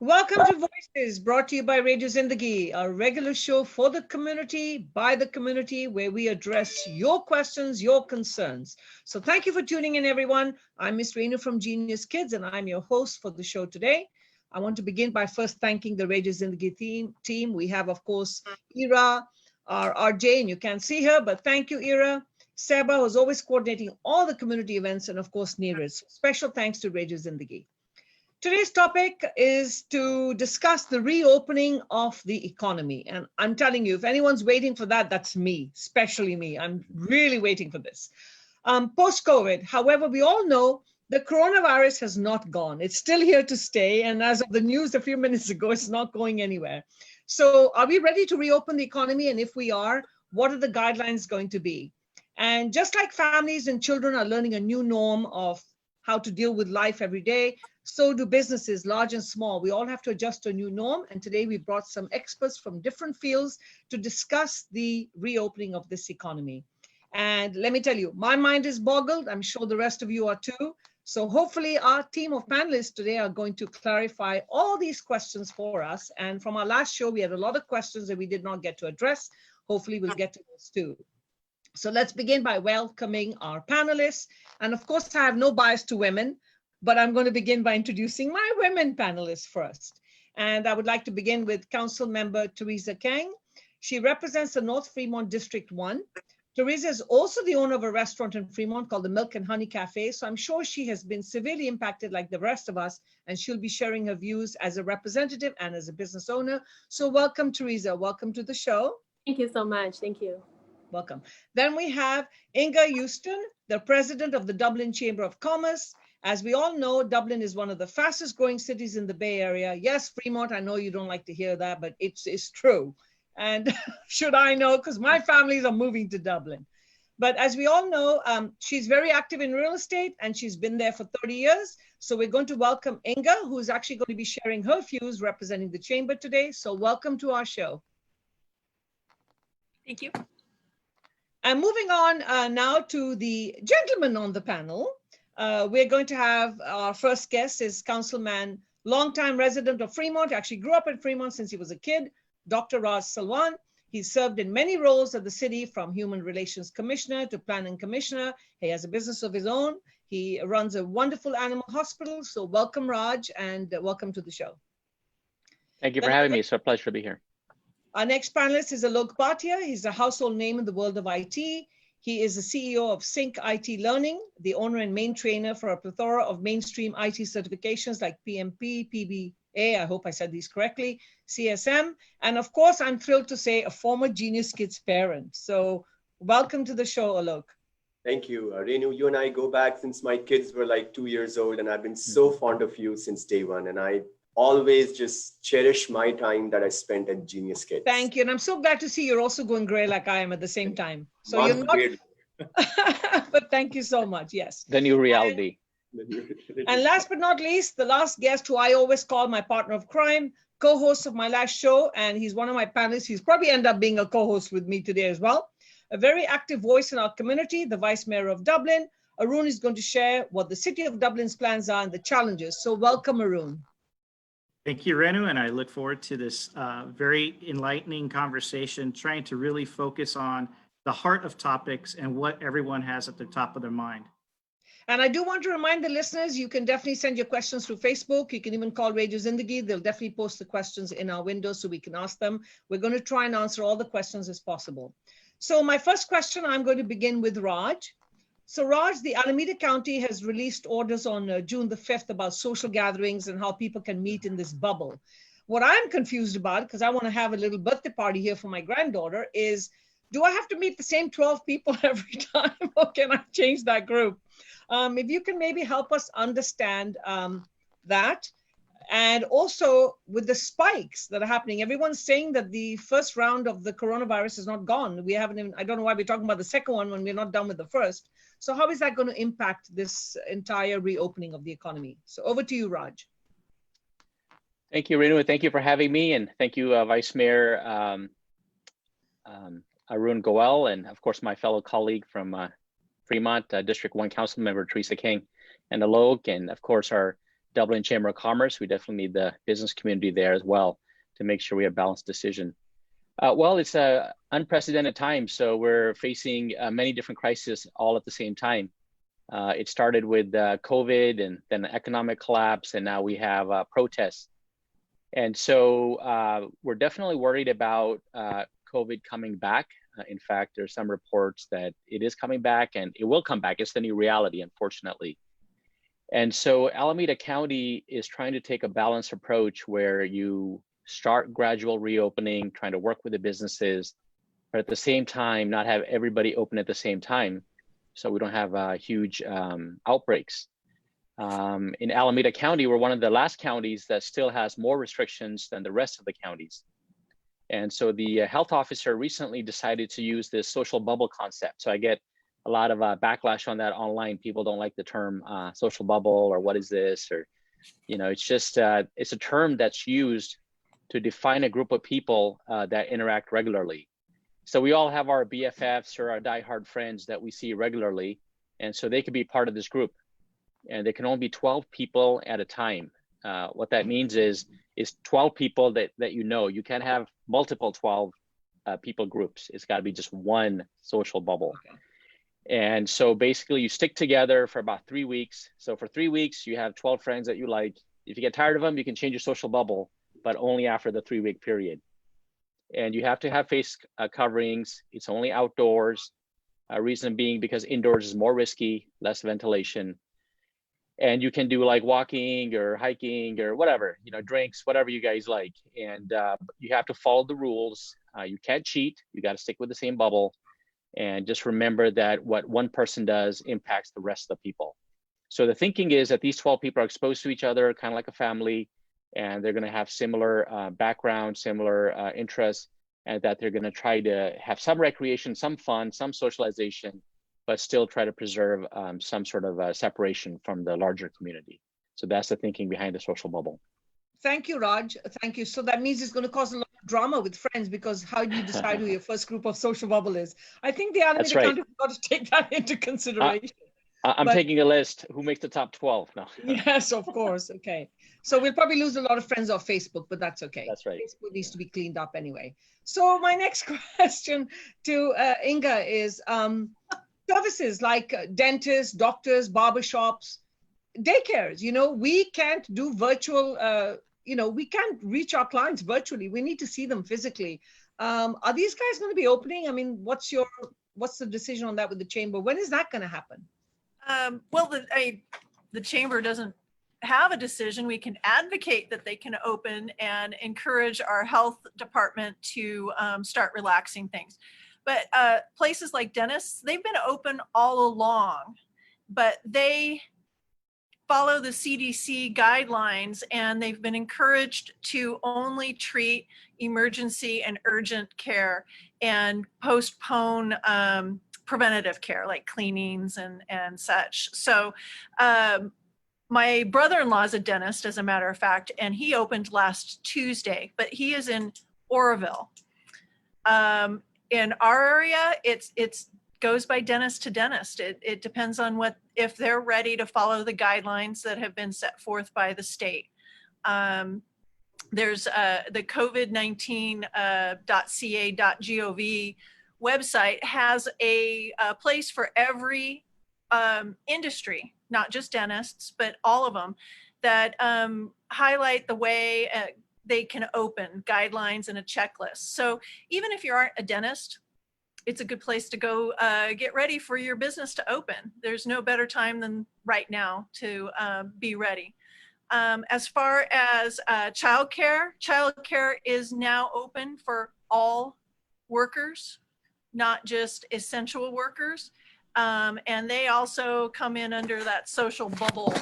Welcome to Voices, brought to you by Radio Zindagi, a regular show for the community, by the community, where we address your questions, your concerns. So thank you for tuning in, everyone. I'm Miss Renu from Genius Kids, and I'm your host for the show today. I want to begin by first thanking the Radio Zindagi team. We have, of course, Ira, our RJ, and you can't see her, but thank you, Ira. Seba, who's always coordinating all the community events, and of course, Neeraj. Special thanks to Radio Zindagi. Today's topic is to discuss the reopening of the economy. And I'm telling you, if anyone's waiting for that, that's me, especially me. I'm really waiting for this. Post-COVID, however, we all know the coronavirus has not gone. It's still here to stay. And as of the news a few minutes ago, it's not going anywhere. So are we ready to reopen the economy? And if we are, what are the guidelines going to be? And just like families and children are learning a new norm of how to deal with life every day, so do businesses, large and small. We all have to adjust to a new norm. And today we brought some experts from different fields to discuss the reopening of this economy. And let me tell you, my mind is boggled. I'm sure the rest of you are too. So hopefully our team of panelists today are going to clarify all these questions for us. And from our last show, we had a lot of questions that we did not get to address. Hopefully we'll get to those too. So let's begin by welcoming our panelists. And of course, I have no bias to women, but I'm going to begin by introducing my women panelists first. And I would like to begin with Council Member Teresa Kang. She represents the North Fremont District 1. Teresa is also the owner of a restaurant in Fremont called the Milk and Honey Cafe. So I'm sure she has been severely impacted like the rest of us, and she'll be sharing her views as a representative and as a business owner. So welcome, Teresa. Welcome to the show. Thank you so much. Thank you. Welcome. Then we have Inga Houston, the president of the Dublin Chamber of Commerce. As we all know, Dublin is one of the fastest growing cities in the Bay Area. Yes, Fremont, I know you don't like to hear that, but it's true. And should I know, because my families are moving to Dublin. But as we all know, she's very active in real estate and she's been there for 30 years. So we're going to welcome Inga, who's actually going to be sharing her views representing the chamber today. So welcome to our show. Thank you. And moving on now to the gentleman on the panel. We're going to have our first guest is Councilman, longtime resident of Fremont, actually grew up in Fremont since he was a kid, Dr. Raj Salwan. He's served in many roles at the city, from Human Relations Commissioner to Planning Commissioner. He has a business of his own. He runs a wonderful animal hospital. So welcome, Raj, and welcome to the show. Thank you for having me. It's a pleasure to be here. Our next panelist is Alok Bhatia. He's a household name in the world of IT. He is the CEO of Sync IT Learning, the owner and main trainer for a plethora of mainstream IT certifications like PMP, PBA, I hope I said these correctly, CSM. And of course, I'm thrilled to say a former Genius Kids parent. So welcome to the show, Alok. Thank you. Renu, you and I go back since my kids were like 2 years old, and I've been so fond of you since day one. And I always just cherish my time that I spent at Genius Kids. Thank you. And I'm so glad to see you're also going gray like I am at the same time. So you're not, but thank you so much. Yes. The new reality. And last but not least, the last guest, who I always call my partner of crime, co-host of my last show, and he's one of my panelists. He's probably end up being a co-host with me today as well. A very active voice in our community, the Vice Mayor of Dublin. Arun is going to share what the City of Dublin's plans are and the challenges. So welcome, Arun. Thank you, Renu, and I look forward to this very enlightening conversation, trying to really focus on the heart of topics and what everyone has at the top of their mind. And I do want to remind the listeners, you can definitely send your questions through Facebook. You can even call Radio Zindagi. They'll definitely post the questions in our window so we can ask them. We're going to try and answer all the questions as possible. So my first question, I'm going to begin with Raj. So Raj, the Alameda County has released orders on June the 5th about social gatherings and how people can meet in this bubble. What I'm confused about, because I want to have a little birthday party here for my granddaughter, is do I have to meet the same 12 people every time, or can I change that group? If you can maybe help us understand that. And also with the spikes that are happening, everyone's saying that the first round of the coronavirus is not gone. We haven't even, I don't know why we're talking about the second one when we're not done with the first. So how is that going to impact this entire reopening of the economy? So over to you, Raj. Thank you, Renu, and thank you for having me. And thank you, Vice Mayor Arun Goel, and of course, my fellow colleague from Fremont, District 1 Council Member Teresa King, and Alok, and of course, our Dublin Chamber of Commerce. We definitely need the business community there as well to make sure we have balanced decision. Well, it's a unprecedented time, so we're facing many different crises all at the same time. It started with COVID and then the economic collapse, and now we have protests. And so we're definitely worried about COVID coming back. In fact, there's some reports that it is coming back and it will come back. It's the new reality, unfortunately. And so Alameda County is trying to take a balanced approach where you start gradual reopening, trying to work with the businesses, but at the same time, not have everybody open at the same time, so we don't have huge outbreaks. In Alameda County, we're one of the last counties that still has more restrictions than the rest of the counties. And so the health officer recently decided to use this social bubble concept. So I get a lot of backlash on that online. People don't like the term social bubble, or what is this, or, you know, it's just, it's a term that's used to define a group of people that interact regularly. So we all have our BFFs or our diehard friends that we see regularly. And so they could be part of this group, and there can only be 12 people at a time. What that means is 12 people that you know. You can't have multiple 12 people groups. It's gotta be just one social bubble. Okay. And so basically you stick together for about 3 weeks. So for 3 weeks, you have 12 friends that you like. If you get tired of them, you can change your social bubble, but only after the 3-week period. And you have to have face coverings. It's only outdoors. Reason being because indoors is more risky, less ventilation. And you can do like walking or hiking or whatever, you know, drinks, whatever you guys like. And you have to follow the rules. You can't cheat. You got to stick with the same bubble. And just remember that what one person does impacts the rest of the people. So the thinking is that these 12 people are exposed to each other, kind of like a family, and they're going to have similar background, similar interests, and that they're going to try to have some recreation, some fun, some socialization, but still try to preserve some sort of separation from the larger community. So that's the thinking behind the social bubble. Thank you, Raj. Thank you. So that means it's going to cause a lot of drama with friends, because how do you decide who your first group of social bubble is? I think the Alameda County has got to take that into consideration. I'm taking a list. Who makes the top 12? No. Yes, of course. Okay. So we'll probably lose a lot of friends off Facebook, but that's okay. That's right. Facebook needs to be cleaned up anyway. So my next question to Inga is services like dentists, doctors, barbershops, daycares. You know, we can't do virtual, you know, we can't reach our clients virtually. We need to see them physically. Are these guys going to be opening? I mean, what's the decision on that with the chamber? When is that going to happen? Well, the chamber doesn't have a decision. We can advocate that they can open and encourage our health department to start relaxing things. But places like dentists, they've been open all along, but they follow the CDC guidelines, and they've been encouraged to only treat emergency and urgent care and postpone preventative care like cleanings and such. So my brother-in-law is a dentist, as a matter of fact, and he opened last Tuesday, but he is in Oroville. In our area, it's goes by dentist to dentist. It depends on if they're ready to follow the guidelines that have been set forth by the state. There's the COVID-19.ca.gov website has a place for every industry, not just dentists, but all of them, that highlight the way they can open, guidelines and a checklist. So even if you aren't a dentist, it's a good place to go get ready for your business to open. There's no better time than right now to be ready. As far as childcare is now open for all workers, not just essential workers. And they also come in under that social bubble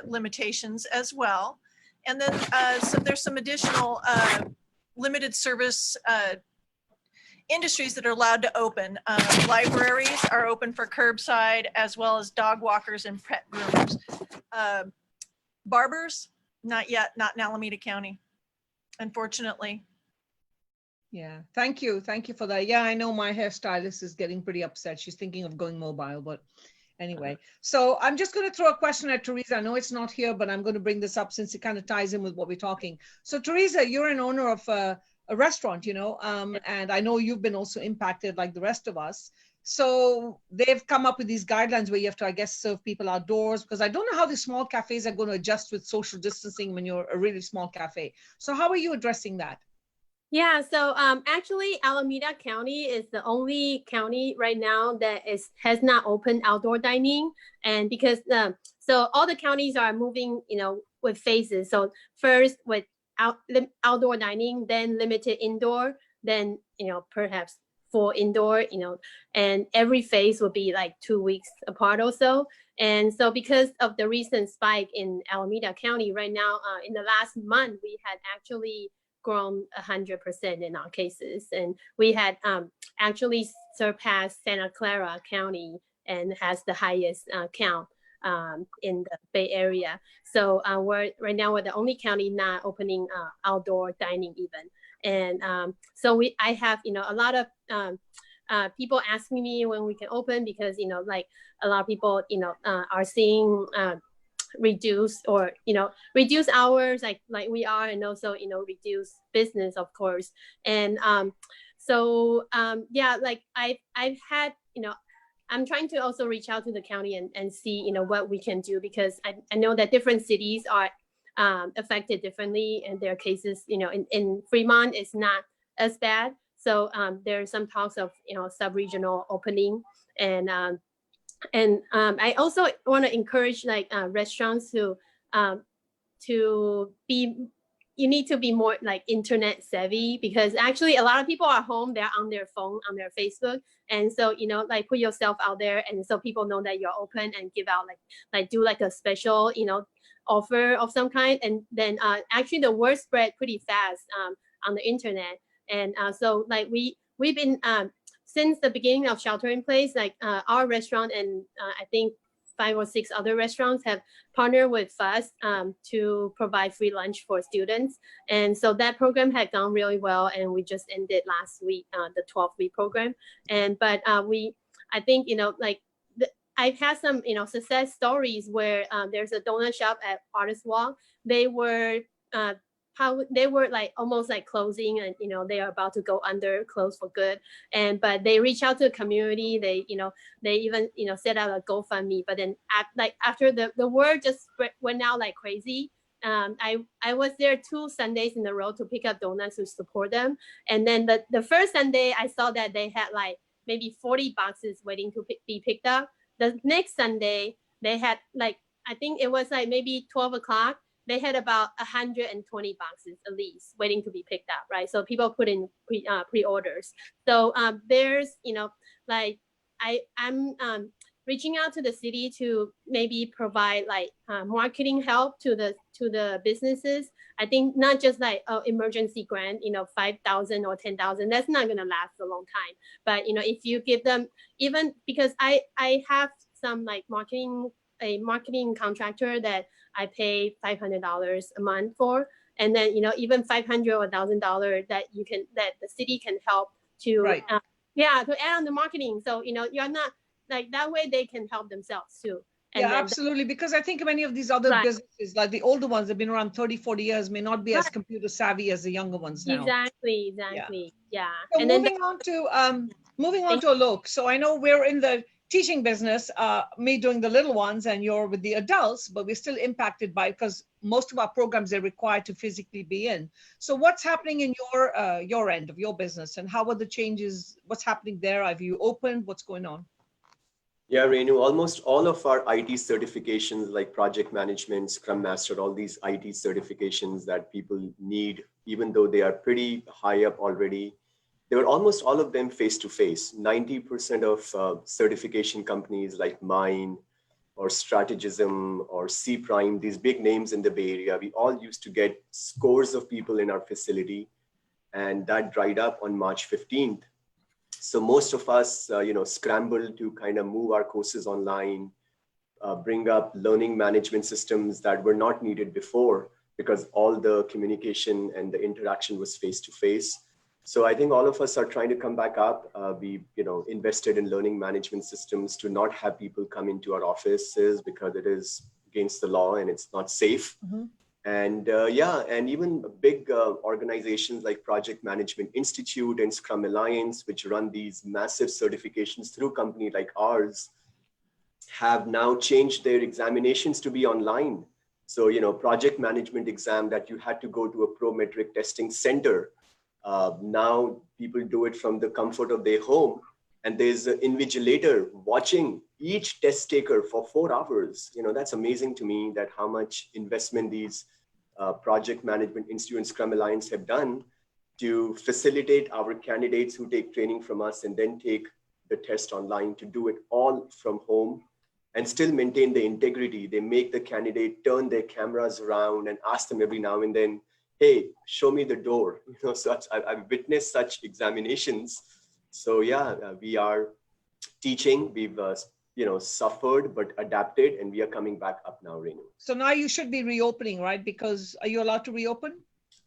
limitations as well. And then so there's some additional limited service industries that are allowed to open. Libraries are open for curbside, as well as dog walkers and pet groomers. Barbers, not yet, not in Alameda County, unfortunately. Yeah, thank you for that. Yeah, I know my hairstylist is getting pretty upset. She's thinking of going mobile, but Anyway, so I'm just going to throw a question at Teresa. I know it's not here, but I'm going to bring this up since it kind of ties in with what we're talking. So Teresa, you're an owner of a restaurant, and I know you've been also impacted like the rest of us. So they've come up with these guidelines where you have to, I guess, serve people outdoors, because I don't know how the small cafes are going to adjust with social distancing when you're a really small cafe. So how are you addressing that? Yeah, so actually Alameda County is the only county right now that has not opened outdoor dining. And because so all the counties are moving, with phases. So first with outdoor dining, then limited indoor, then, perhaps full indoor, and every phase will be like 2 weeks apart or so. And so because of the recent spike in Alameda County right now, in the last month, we had actually grown 100% in our cases. And we had actually surpassed Santa Clara County and has the highest count in the Bay Area. So right now we're the only county not opening outdoor dining even. And so I have, a lot of people asking me when we can open, because, like a lot of people, are seeing reduce hours like we are, and also reduce business, of course. And yeah, like I've had, I'm trying to also reach out to the county and see what we can do, because I know that different cities are affected differently, and their cases in Fremont is not as bad. So there's some talks of sub-regional opening. And I also want to encourage restaurants to be, you need to be more like internet savvy, because actually a lot of people are home, they're on their phone, on their Facebook. And so, like put yourself out there, and so people know that you're open, and give out like do like a special, offer of some kind. And then actually the word spread pretty fast on the internet. And so like we've been, since the beginning of shelter in place, like our restaurant and I think 5 or 6 other restaurants have partnered with FUS to provide free lunch for students. And so that program had gone really well, and we just ended last week, the 12-week program. But I think, I've had some, success stories where there's a donut shop at Artist Walk. They were like almost like closing, and they are about to go under, close for good. But they reach out to the community. They even set out a GoFundMe. But then after the word just went out like crazy, I was there 2 Sundays in a row to pick up donuts to support them. And then the first Sunday I saw that they had like maybe 40 boxes waiting to be picked up. The next Sunday they had like, I think it was like maybe 12 o'clock. They had about 120 boxes at least waiting to be picked up, right? So people put in pre-orders. So there's, like I'm reaching out to the city to maybe provide like marketing help to the businesses. I think not just like emergency grant, 5,000 or 10,000, that's not gonna last a long time. But if you give them, even because I have some like a marketing contractor that I pay $500 a month for, and then even $500 or $1,000 that the city can help to Right. to add on the marketing. So you're not like that way they can help themselves too. And Yeah, absolutely. Because I think many of these other Right. businesses, like the older ones that have been around 30, 40 years, may not be as Right. computer savvy as the younger ones now. Exactly. Yeah. So And then moving on to Alok. So I know we're in the teaching business, me doing the little ones, and you're with the adults, but we're still impacted because most of our programs are required to physically be in. So what's happening in your end of your business, and how are the changes? What's happening there? Have you opened? What's going on? Yeah, Renu, almost all of our IT certifications like project management, Scrum Master, all these IT certifications that people need, even though they are pretty high up already, they were almost all of them face-to-face. 90% of certification companies like mine or Strategism or C Prime, these big names in the Bay Area, we all used to get scores of people in our facility, and that dried up on March 15th. So most of us, scrambled to kind of move our courses online, bring up learning management systems that were not needed before because all the communication and the interaction was face-to-face. So I think all of us are trying to come back up. We, invested in learning management systems to not have people come into our offices because it is against the law and it's not safe. Mhm. And and even big organizations like Project Management Institute and Scrum Alliance, which run these massive certifications through company like ours, have now changed their examinations to be online. So, project management exam that you had to go to a Prometric testing center, now people do it from the comfort of their home. And there's an invigilator watching each test taker for 4 hours. That's amazing to me, that how much investment these Project Management Institute and Scrum Alliance have done to facilitate our candidates who take training from us and then take the test online to do it all from home and still maintain the integrity. They make the candidate turn their cameras around and ask them every now and then, hey, show me the door. I've witnessed such examinations. So we are teaching. We've suffered but adapted, and we are coming back up now, Renu. So now you should be reopening, right? Because are you allowed to reopen?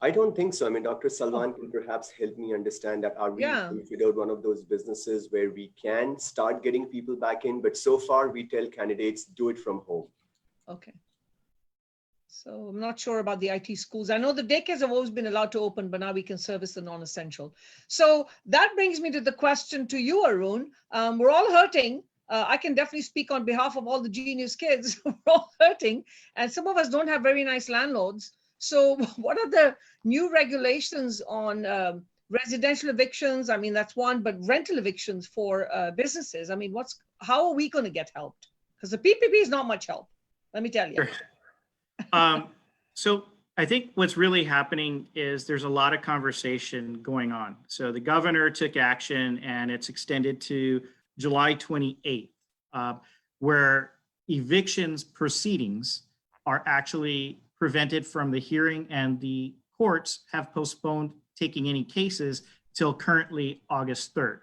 I don't think so. I mean, Dr. Salwan can perhaps help me understand that. Are we considered one of those businesses where we can start getting people back in? But so far, we tell candidates, do it from home. Okay. So I'm not sure about the IT schools. I know the daycares have always been allowed to open, but now we can service the non-essential. So that brings me to the question to you, Arun. We're all hurting. I can definitely speak on behalf of all the genius kids. We're all hurting. And some of us don't have very nice landlords. So what are the new regulations on residential evictions? I mean, that's one, but rental evictions for businesses. I mean, how are we going to get helped? Because the PPP is not much help, let me tell you. Sure. So I think what's really happening is there's a lot of conversation going on. So the governor took action and it's extended to July 28th, where evictions proceedings are actually prevented from the hearing, and the courts have postponed taking any cases till currently August 3rd.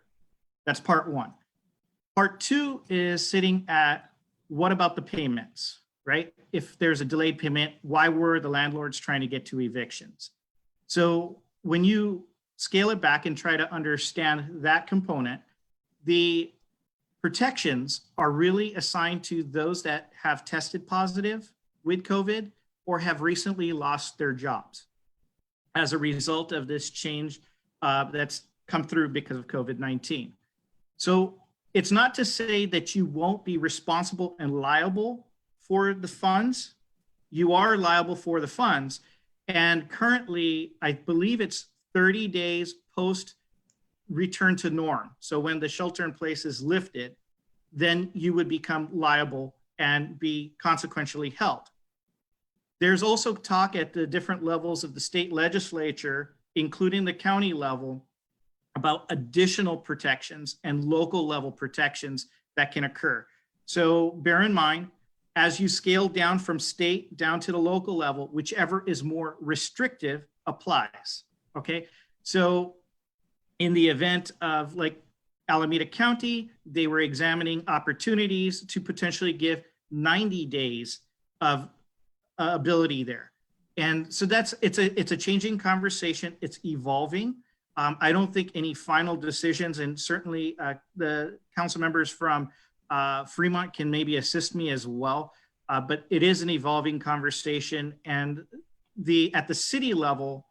That's part one. Part two is sitting at, what about the payments, right? If there's a delayed payment, why were the landlords trying to get to evictions? So when you scale it back and try to understand that component, the protections are really assigned to those that have tested positive with COVID or have recently lost their jobs as a result of this change that's come through because of COVID-19. So it's not to say that you won't be responsible and liable for the funds. You are liable for the funds. And currently, I believe it's 30 days post return to norm. So when the shelter in place is lifted, then you would become liable and be consequentially held. There's also talk at the different levels of the state legislature, including the county level, about additional protections and local level protections that can occur. So bear in mind, as you scale down from state down to the local level, whichever is more restrictive applies, okay? So in the event of like Alameda County, they were examining opportunities to potentially give 90 days of ability there. And so it's a changing conversation. It's evolving. I don't think any final decisions, and certainly the council members from Fremont can maybe assist me as well, but it is an evolving conversation. And at the city level,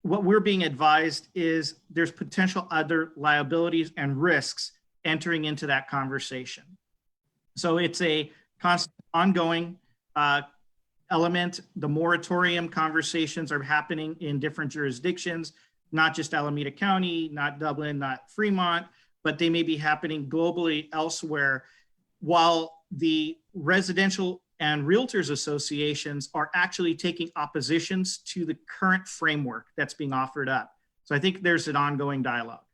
what we're being advised is there's potential other liabilities and risks entering into that conversation. So it's a constant ongoing element. The moratorium conversations are happening in different jurisdictions, not just Alameda County, not Dublin, not Fremont, but they may be happening globally elsewhere, while the residential and realtors associations are actually taking oppositions to the current framework that's being offered up. So I think there's an ongoing dialogue.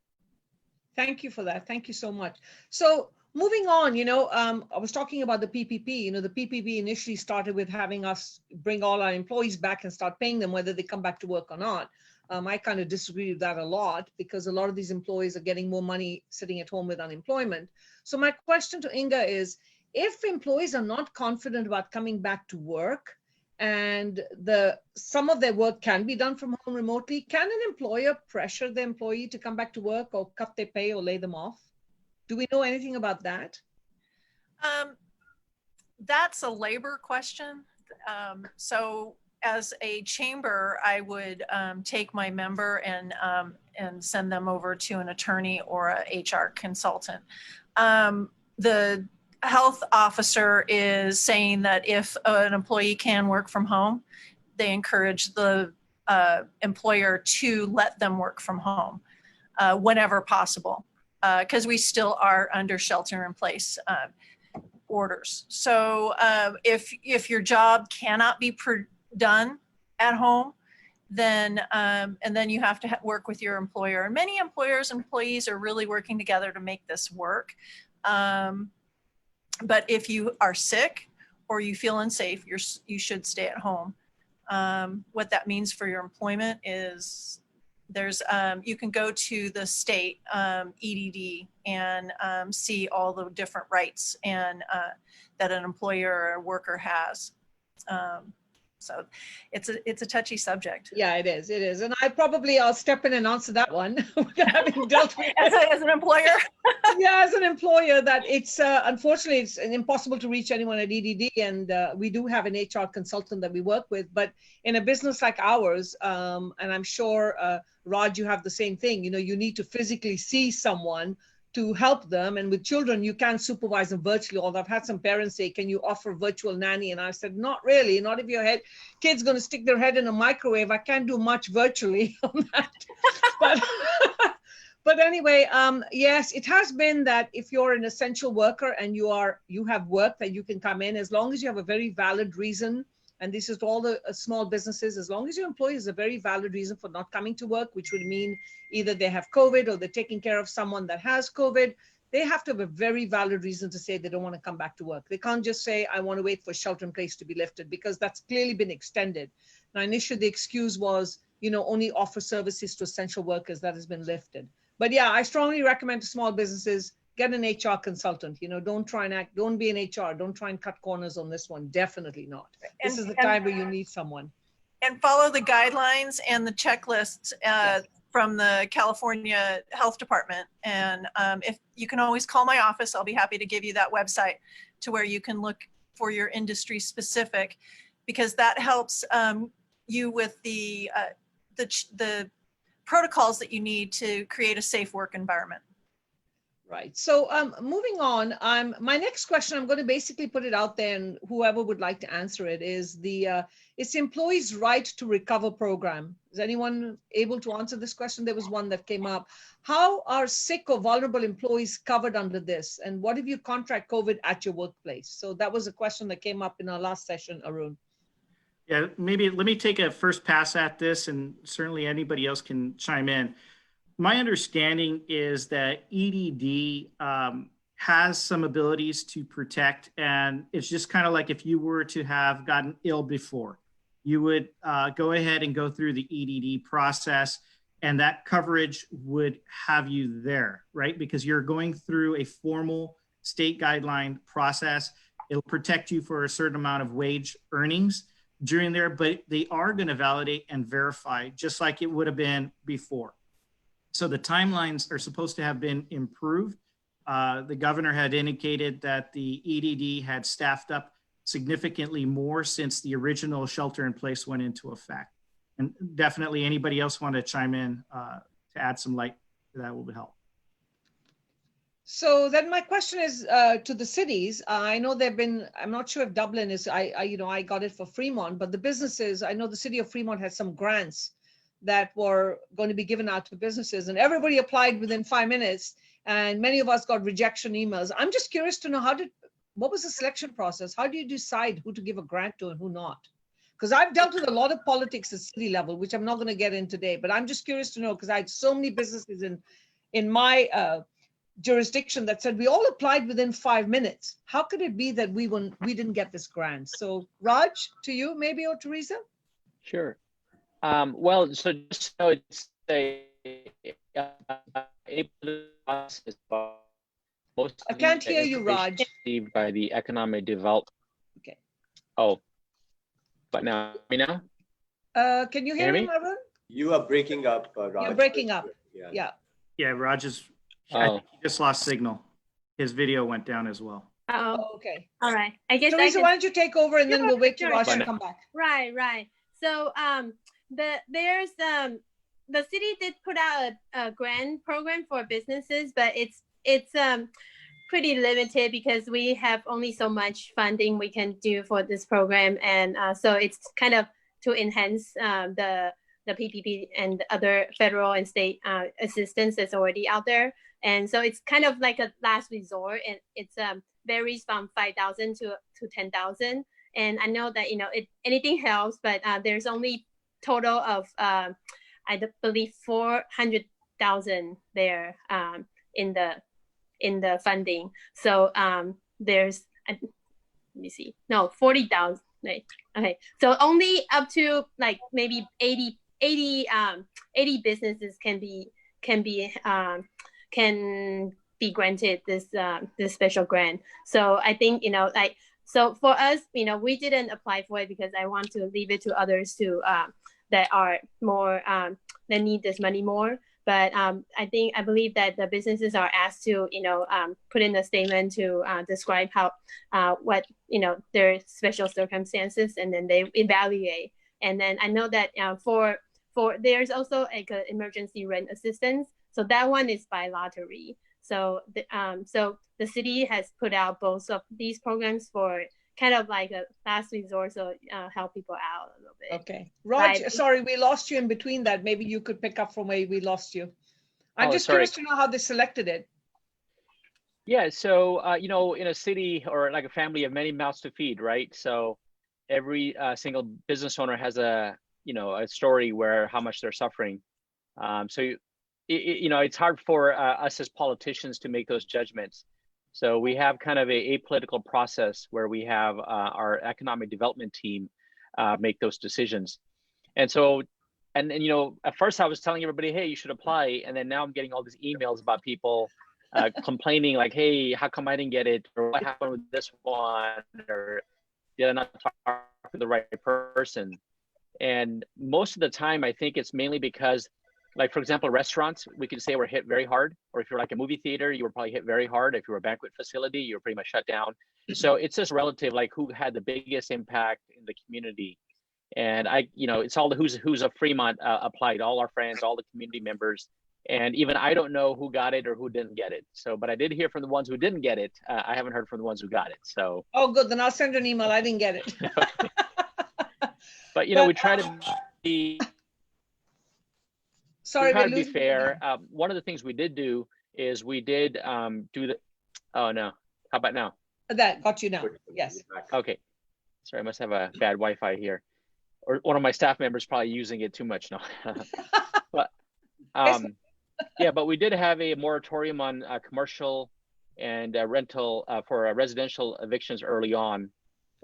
Thank you for that. Thank you so much. So moving on, I was talking about the PPP. The PPP initially started with having us bring all our employees back and start paying them whether they come back to work or not. I kind of disagree with that a lot, because a lot of these employees are getting more money sitting at home with unemployment. So my question to Inga is, if employees are not confident about coming back to work and some of their work can be done from home remotely, can an employer pressure the employee to come back to work or cut their pay or lay them off? Do we know anything about that? That's a labor question. So as a chamber, I would take my member and send them over to an attorney or a HR consultant. The health officer is saying that if an employee can work from home, they encourage the employer to let them work from home whenever possible, because we still are under shelter in place orders. So if your job cannot be done at home, then and then you have to work with your employer. And many employees are really working together to make this work. But if you are sick or you feel unsafe, you should stay at home. What that means for your employment is you can go to the state EDD and see all the different rights and that an employer or a worker has. So it's a touchy subject. Yeah, it is. It is. And I'll step in and answer that one. Having dealt with as an employer. Yeah, as an employer, that it's unfortunately it's impossible to reach anyone at EDD, and we do have an HR consultant that we work with. But in a business like ours, and I'm sure Raj, you have the same thing. You know, you need to physically see someone to help them. And with children, you can't supervise them virtually. Although I've had some parents say, can you offer virtual nanny? And I said, not really, not if your kid's going to stick their head in a microwave. I can't do much virtually on that. But anyway, yes, it has been that if you're an essential worker and you have work that you can come in, as long as you have a very valid reason, and this is to all the small businesses, as long as your employee has a very valid reason for not coming to work, which would mean either they have COVID or they're taking care of someone that has COVID, they have to have a very valid reason to say they don't want to come back to work. They can't just say, I want to wait for shelter in place to be lifted, because that's clearly been extended. Now, initially the excuse was, only offer services to essential workers. That has been lifted. But yeah, I strongly recommend to small businesses, get an HR consultant. Don't be an HR. Don't try and cut corners on this one. Definitely not. This is the time where you need someone. And follow the guidelines and the checklists Yes. from the California Health Department. And if you can always call my office, I'll be happy to give you that website to where you can look for your industry specific, because that helps you with the protocols that you need to create a safe work environment. Right. So moving on, my next question, I'm going to basically put it out there, and whoever would like to answer it is it's employees' right to recover program. Is anyone able to answer this question? There was one that came up. How are sick or vulnerable employees covered under this? And what if you contract COVID at your workplace? So that was a question that came up in our last session, Arun. Yeah, maybe let me take a first pass at this, and certainly anybody else can chime in. My understanding is that EDD has some abilities to protect, and it's just kind of like if you were to have gotten ill before, you would go ahead and go through the EDD process, and that coverage would have you there, right? Because you're going through a formal state guideline process. It'll protect you for a certain amount of wage earnings during there, but they are going to validate and verify just like it would have been before. So the timelines are supposed to have been improved. The governor had indicated that the EDD had staffed up significantly more since the original shelter in place went into effect. And definitely anybody else want to chime in to add some light to that will help. So then my question is to the cities. I know I'm not sure if Dublin is, I got it for Fremont, but the businesses, I know the city of Fremont had some grants that were going to be given out to businesses, and everybody applied within 5 minutes, and many of us got rejection emails. I'm just curious to know what was the selection process? How do you decide who to give a grant to and who not? Because I've dealt with a lot of politics at city level, which I'm not going to get in today, but I'm just curious to know, because I had so many businesses in my jurisdiction that said we all applied within 5 minutes. How could it be that we didn't get this grant? So Raj, to you maybe, or Teresa? Sure. Well, so just so it's a process, most I can't hear you, Raj. Received by the economic development. Okay. Oh, But now, me now? Can you hear Hear him, me? Arun? You are breaking up, Raj. You're breaking up. Yeah. Yeah. Yeah, Raj is, I Oh, think he just lost signal. His video went down as well. Oh, Oh, okay. all right. I guess I Teresa, can. why don't you take over and then we'll wait till Sure, Raj sure. to come back. Right. So the city did put out a grant program for businesses, but it's pretty limited because we have only so much funding we can do for this program, and so it's kind of to enhance the PPP and the other federal and state assistance that's already out there. And so it's kind of like a last resort, and it's varies from 5,000 to 10,000. And I know that anything helps, but there's only total of I believe 400,000 there in the funding. So there's let me see, no 40,000. Right. Okay, so only up to like maybe 80 businesses can be granted this special grant. So I think so for us, we didn't apply for it because I want to leave it to others to that are more that need this money more. But I believe that the businesses are asked to put in a statement to describe how what their special circumstances, and then they evaluate. And then I know that for there's also like an emergency rent assistance. So that one is by lottery. So the city has put out both of these programs for kind of like a last resort, so help people out a little bit. Okay. Raj, Right. sorry, we lost you in between that. Maybe you could pick up from where we lost you. I'm Oh, just sorry. curious to know how they selected it. yeah. So, in a city or like a family of many mouths to feed, right? So every single business owner has a story where how much they're suffering. So it's hard for us as politicians to make those judgments. So we have kind of a apolitical process where we have our economic development team make those decisions. And so, and at first I was telling everybody, hey, you should apply. And then now I'm getting all these emails about people complaining like, hey, how come I didn't get it? Or what happened with this one? Or did I not talk to the right person? And most of the time, I think it's mainly because, like, for example, restaurants, we could say were hit very hard. Or if you're like a movie theater, you were probably hit very hard. If you were a banquet facility, you were pretty much shut down. So it's just relative, like who had the biggest impact in the community. And it's all the who's of Fremont applied, all our friends, all the community members. And even I don't know who got it or who didn't get it. So, but I did hear from the ones who didn't get it. I haven't heard from the ones who got it. So. Oh, good. Then I'll send an email. I didn't get it. But we try to be. Sorry, try we're to be losing you fair. now. One of the things we did do is we did do the. Oh no! How about now? That got you now. Yes. Okay. Sorry, I must have a bad Wi-Fi here, or one of my staff members probably using it too much now. But yeah, but we did have a moratorium on commercial and rental for residential evictions early on,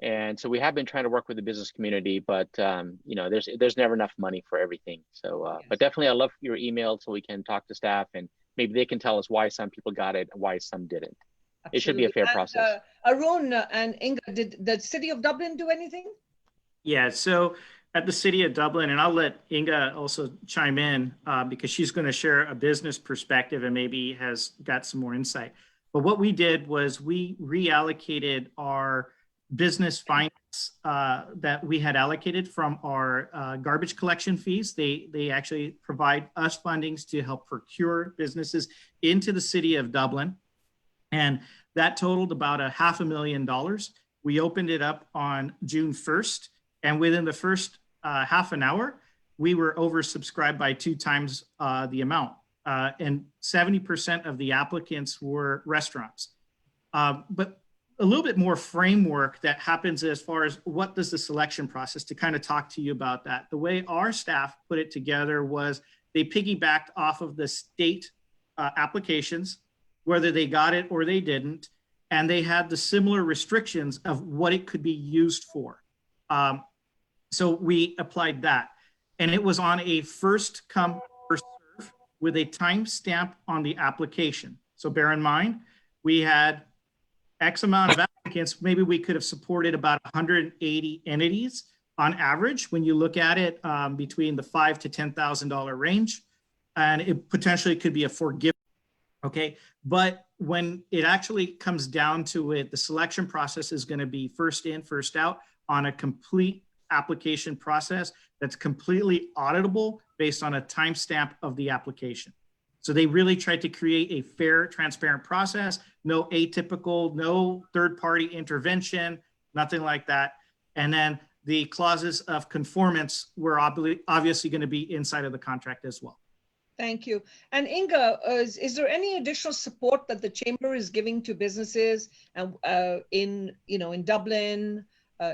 and so we have been trying to work with the business community, but there's never enough money for everything. So, but definitely, I love your email so we can talk to staff and maybe they can tell us why some people got it and why some didn't. It should be a fair process. Arun and Inga, did the city of Dublin do anything? Yeah, so at the city of Dublin, and I'll let Inga also chime in because she's going to share a business perspective and maybe has got some more insight. But what we did was we reallocated our business finance that we had allocated from our garbage collection fees. They actually provide us fundings to help procure businesses into the city of Dublin. And that totaled about $500,000. We opened it up on June 1st. And within the first half an hour, we were oversubscribed by 2 times the amount. And 70% of the applicants were restaurants. But a little bit more framework that happens as far as what does the selection process, to kind of talk to you about that. The way our staff put it together was they piggybacked off of the state applications, whether they got it or they didn't, and they had the similar restrictions of what it could be used for. So we applied that, and it was on a first come, first serve with a timestamp on the application. So bear in mind, we had X amount of applicants. Maybe we could have supported about 180 entities. on average, when you look at it, between the $5,000 to $10,000 range, and it potentially could be a forgive. Okay, but when it actually comes down to it, the selection process is going to be first in, first out on a complete application process that's completely auditable based on a timestamp of the application. So they really tried to create a fair, transparent process, no atypical, no third-party intervention, nothing like that. And then the clauses of conformance were obviously going to be inside of the contract as well. Thank you. And Inga, is there any additional support that the chamber is giving to businesses and in Dublin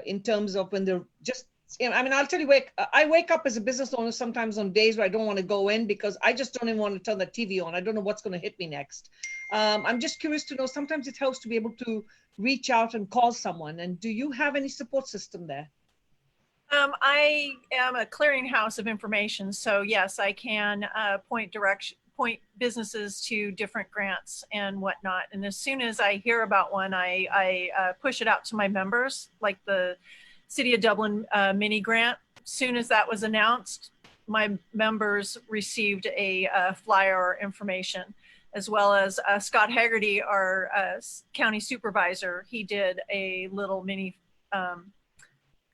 in terms of when they're just, I mean, I'll tell you, I wake up as a business owner sometimes on days where I don't want to go in because I just don't even want to turn the TV on. I don't know what's going to hit me next. I'm just curious to know, sometimes it helps to be able to reach out and call someone. And do you have any support system there? I am a clearinghouse of information, so yes, I can point businesses to different grants and whatnot. And as soon as I hear about one, I push it out to my members, like the City of Dublin mini grant. As soon as that was announced, my members received a flyer or information, as well as Scott Haggerty, our county supervisor. He did a little mini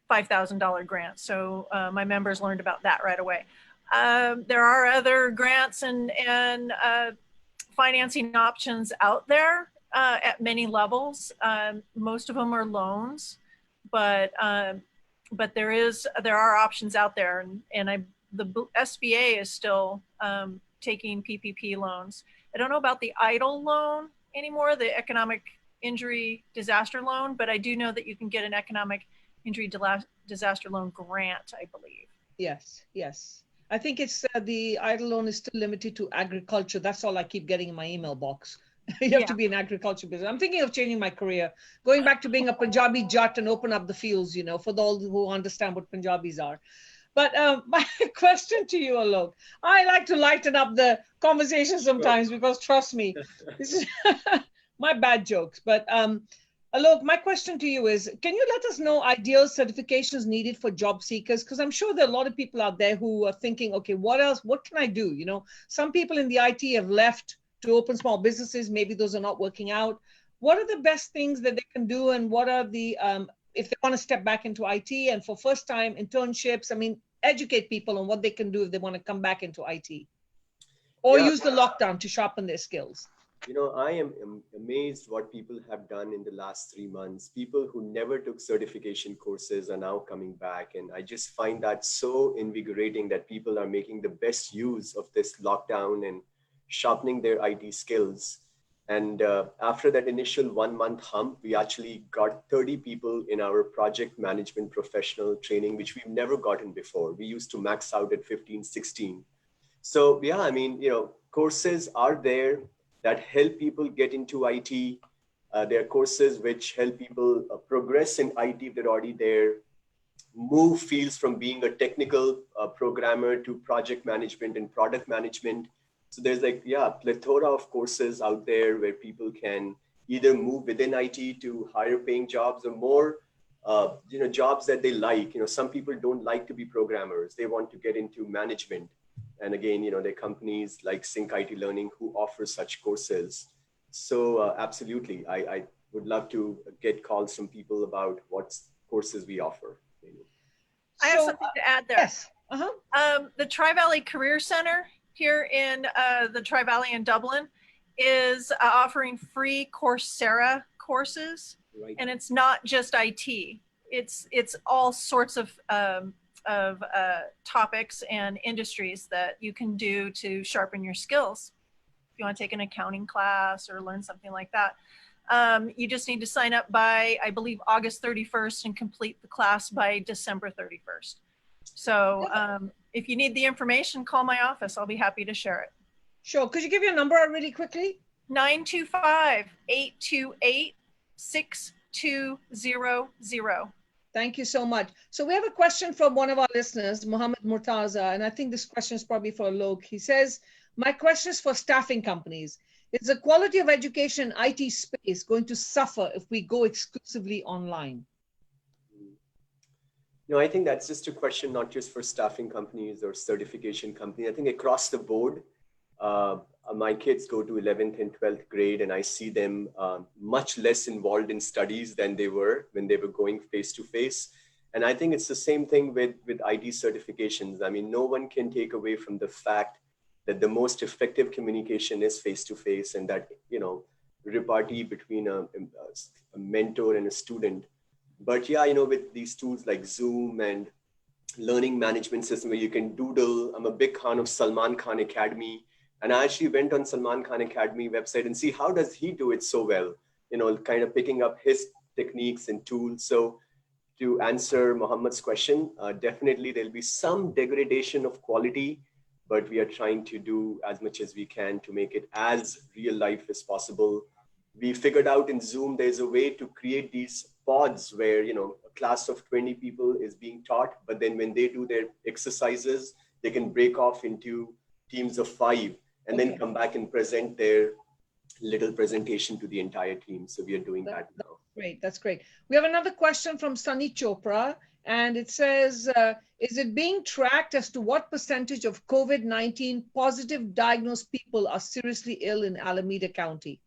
$5,000 grant. So my members learned about that right away. There are other grants and financing options out there at many levels. Most of them are loans, but there are options out there, and the SBA is still taking PPP loans. I don't know about the EIDL loan anymore, the economic injury disaster loan, but I do know that you can get an economic injury disaster loan grant, I believe. Yes, yes. I think it's the EIDL loan is still limited to agriculture. That's all I keep getting in my email box. You have to be in agriculture business. I'm thinking of changing my career, going back to being a Punjabi Jat and open up the fields, for those who understand what Punjabis are. But my question to you, Alok, I like to lighten up the conversation sometimes because trust me, this is my bad jokes. But Alok, my question to you is, can you let us know ideal certifications needed for job seekers? Because I'm sure there are a lot of people out there who are thinking, okay, what else? What can I do? Some people in the IT have left to open small businesses. Maybe those are not working out. What are the best things that they can do? And what are the, if they want to step back into IT and for first time internships, I mean, educate people on what they can do if they want to come back into IT or use the lockdown to sharpen their skills. I am amazed what people have done in the last 3 months. People who never took certification courses are now coming back. And I just find that so invigorating that people are making the best use of this lockdown and sharpening their IT skills. And after that initial 1 month hump, we actually got 30 people in our project management professional training, which we've never gotten before. We used to max out at 15, 16. So yeah, I mean, courses are there that help people get into IT. There are courses which help people progress in IT if they're already there, move fields from being a technical programmer to project management and product management. So there's plethora of courses out there where people can either move within IT to higher paying jobs or more, jobs that they like. Some people don't like to be programmers. They want to get into management. And again, there are companies like Sync IT Learning who offer such courses. So absolutely, I would love to get calls from people about what courses we offer. I have something to add there. Yes. The Tri-Valley Career Center here in the Tri-Valley in Dublin is offering free Coursera courses. Right. And it's not just IT. It's all sorts of topics and industries that you can do to sharpen your skills. If you want to take an accounting class or learn something like that, you just need to sign up by, I believe, August 31st and complete the class by December 31st. So if you need the information, call my office. I'll be happy to share it. Sure. Could you give your number really quickly? 925-828-6200. Thank you so much. So we have a question from one of our listeners, Mohammed Murtaza, and I think this question is probably for Alok. He says, my question is for staffing companies. Is the quality of education in IT space going to suffer if we go exclusively online? No, I think that's just a question, not just for staffing companies or certification companies. I think across the board, my kids go to 11th and 12th grade, and I see them much less involved in studies than they were when they were going face to face. And I think it's the same thing with IT certifications. I mean, no one can take away from the fact that the most effective communication is face to face, and that, you know, repartee between a mentor and a student. But yeah, you know, with these tools like Zoom and learning management system where you can doodle, I'm a big fan of Salman Khan Academy. And I actually went on Salman Khan Academy website and see how does he do it so well, you know, kind of picking up his techniques and tools. So to answer Mohammad's question, definitely there'll be some degradation of quality, but we are trying to do as much as we can to make it as real life as possible. We figured out in Zoom, there's a way to create these pods where, you know, a class of 20 people is being taught, but then when they do their exercises, they can break off into teams of 5 and then come back and present their little presentation to the entire team. So we are doing that now. Great, that's great. We have another question from Sunny Chopra, and it says, is it being tracked as to what percentage of COVID-19 positive diagnosed people are seriously ill in Alameda County?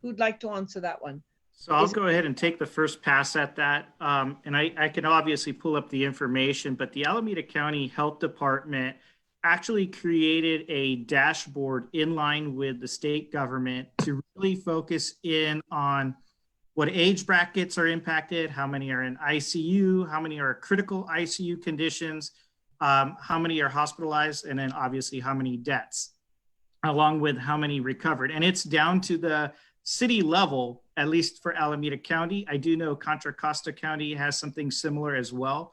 Who'd like to answer that one? So I'll go ahead and take the first pass at that. And I can obviously pull up the information, but the Alameda County Health Department actually created a dashboard in line with the state government to really focus in on what age brackets are impacted, how many are in ICU, how many are critical ICU conditions, how many are hospitalized, and then obviously how many deaths, along with how many recovered. And it's down to the city level, at least for Alameda County. I do know Contra Costa County has something similar as well,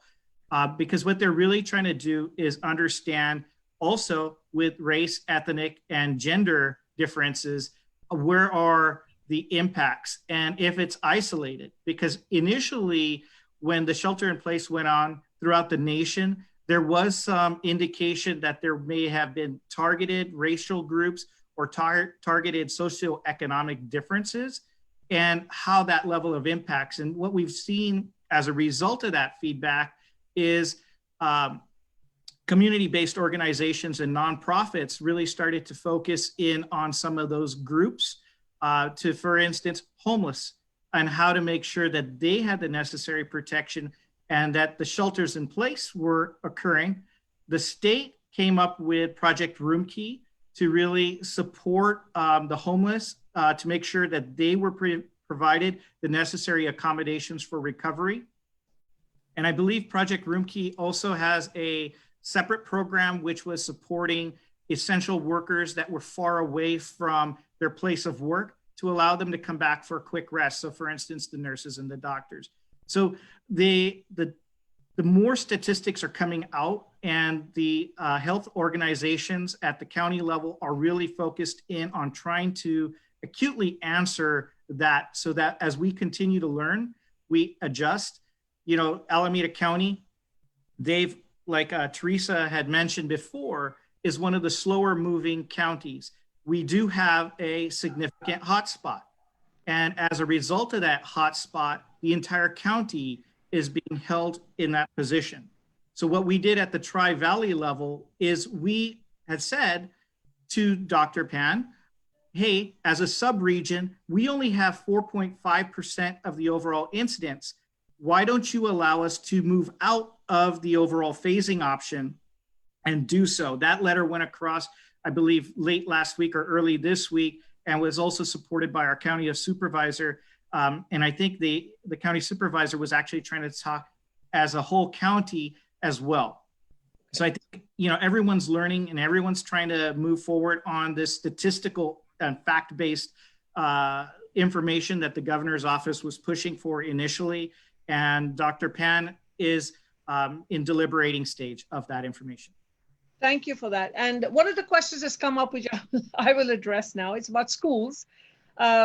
because what they're really trying to do is understand also with race, ethnic, and gender differences, where are the impacts and if it's isolated. Because initially, when the shelter in place went on throughout the nation, there was some indication that there may have been targeted racial groups or targeted socioeconomic differences and how that level of impacts. And what we've seen as a result of that feedback is community-based organizations and nonprofits really started to focus in on some of those groups to, for instance, homeless, and how to make sure that they had the necessary protection and that the shelters in place were occurring. The state came up with Project Room Key to really support the homeless, to make sure that they were provided the necessary accommodations for recovery. And I believe Project Room Key also has a separate program which was supporting essential workers that were far away from their place of work to allow them to come back for a quick rest. So for instance, the nurses and the doctors. So the more statistics are coming out, and the health organizations at the county level are really focused in on trying to acutely answer that, so that as we continue to learn, we adjust. You know, Alameda County, they've, like Teresa had mentioned before, is one of the slower moving counties. We do have a significant hotspot. And as a result of that hotspot, the entire county is being held in that position. So what we did at the Tri-Valley level is we had said to Dr. Pan, hey, as a sub-region, we only have 4.5% of the overall incidence. Why don't you allow us to move out of the overall phasing option and do so? That letter went across, I believe, late last week or early this week, and was also supported by our county supervisor. And I think the county supervisor was actually trying to talk as a whole county as well. So I think, you know, everyone's learning and everyone's trying to move forward on this statistical and fact-based information that the governor's office was pushing for initially. And Dr. Pan is in deliberating stage of that information. Thank you for that. And one of the questions that's come up, which I will address now, it's about schools.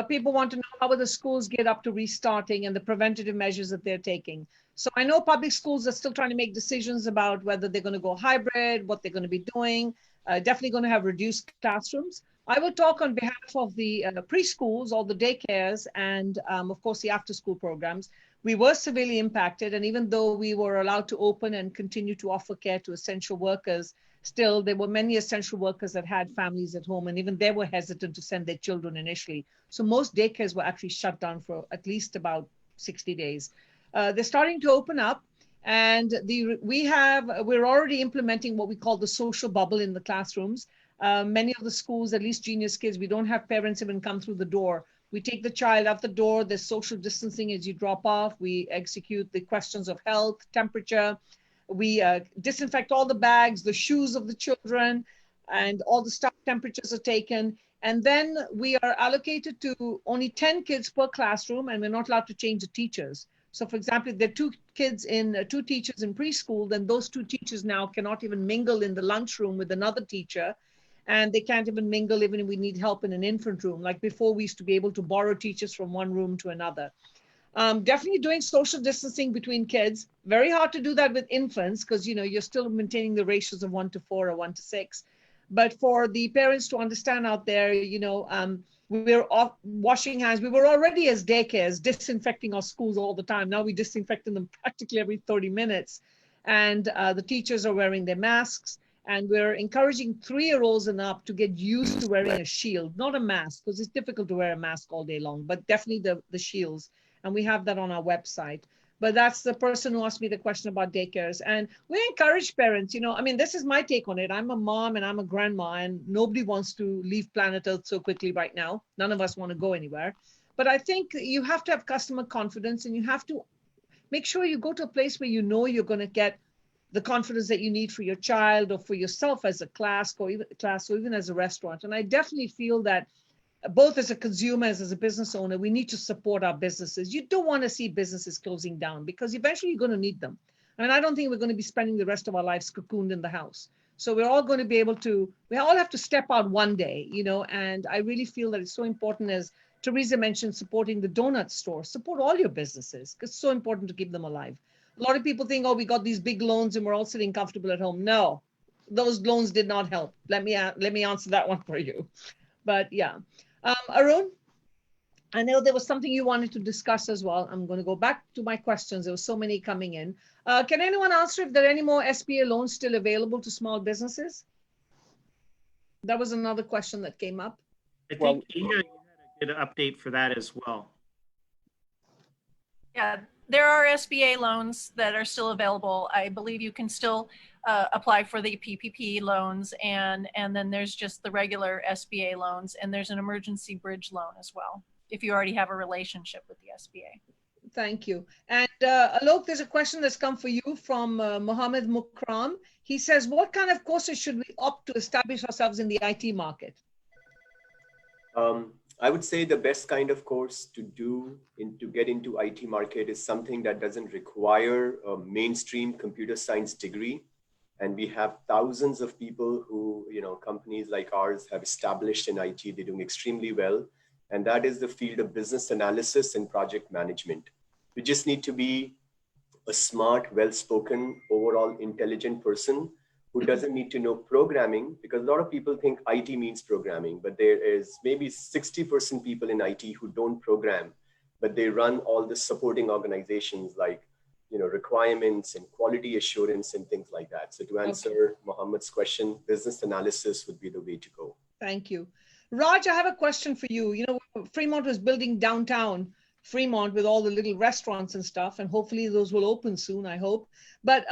People want to know how will the schools get up to restarting and the preventative measures that they're taking. So I know public schools are still trying to make decisions about whether they're going to go hybrid, what they're going to be doing, definitely going to have reduced classrooms. I will talk on behalf of the preschools, all the daycares, and of course the after school programs. we were severely impacted. And even though we were allowed to open and continue to offer care to essential workers, still there were many essential workers that had families at home, and even they were hesitant to send their children initially. So most daycares were actually shut down for at least about 60 days. They're starting to open up, and we're already implementing what we call the social bubble in the classrooms. Many of the schools, at least Genius Kids, we don't have parents even come through the door. We take the child out the door. There's social distancing as you drop off. We execute the questions of health, temperature. We disinfect all the bags, the shoes of the children, and all the staff temperatures are taken. And then we are allocated to only 10 kids per classroom, and we're not allowed to change the teachers. So for example, if there are two teachers in preschool, then those two teachers now cannot even mingle in the lunchroom with another teacher. And they can't even mingle even if we need help in an infant room. Like before, we used to be able to borrow teachers from one room to another. Definitely doing social distancing between kids. Very hard to do that with infants because, you know, you're still maintaining the ratios of 1 to 4 or 1 to 6. But for the parents to understand out there, you know, we're off washing hands. We were already as daycares disinfecting our schools all the time. Now we disinfecting them practically every 30 minutes. And the teachers are wearing their masks. And we're encouraging 3-year-olds and up to get used to wearing a shield, not a mask, because it's difficult to wear a mask all day long, but definitely the shields. And we have that on our website. But that's the person who asked me the question about daycares. And we encourage parents, you know, I mean, this is my take on it. I'm a mom and I'm a grandma, and nobody wants to leave planet Earth so quickly right now. None of us want to go anywhere. But I think you have to have customer confidence, and you have to make sure you go to a place where you know you're going to get the confidence that you need for your child or for yourself as a class or even as a restaurant. And I definitely feel that both as a consumer, as a business owner, we need to support our businesses. You don't want to see businesses closing down because eventually you're going to need them. I mean, I don't think we're going to be spending the rest of our lives cocooned in the house. So we're all going to be able to, we all have to step out one day, you know, and I really feel that it's so important, as Teresa mentioned, supporting the donut store. Support all your businesses because it's so important to keep them alive. A lot of people think, oh, we got these big loans and we're all sitting comfortable at home. No, those loans did not help. Let me answer that one for you. But yeah, Arun, I know there was something you wanted to discuss as well. I'm going to go back to my questions. There were so many coming in. Can anyone answer if there are any more SBA loans still available to small businesses? That was another question that came up. I think Inga, you had a good update for that as well. Yeah, there are SBA loans that are still available. I believe you can still apply for the PPP loans, and then there's just the regular SBA loans, and there's an emergency bridge loan as well, if you already have a relationship with the SBA. Thank you. And Alok, there's a question that's come for you from Mohammed Mukram. He says, what kind of courses should we opt to establish ourselves in the IT market? I would say the best kind of course to do to get into IT market is something that doesn't require a mainstream computer science degree. And we have thousands of people who, you know, companies like ours have established in IT. They're doing extremely well. And that is the field of business analysis and project management. You just need to be a smart, well-spoken, overall intelligent person who doesn't need to know programming, because a lot of people think IT means programming, but there is maybe 60% people in IT who don't program, but they run all the supporting organizations like, you know, requirements and quality assurance and things like that. So to answer Mohammed's question, business analysis would be the way to go. Thank you. Raj, I have a question for you. You know, Fremont was building downtown Fremont with all the little restaurants and stuff, and hopefully those will open soon, I hope. But,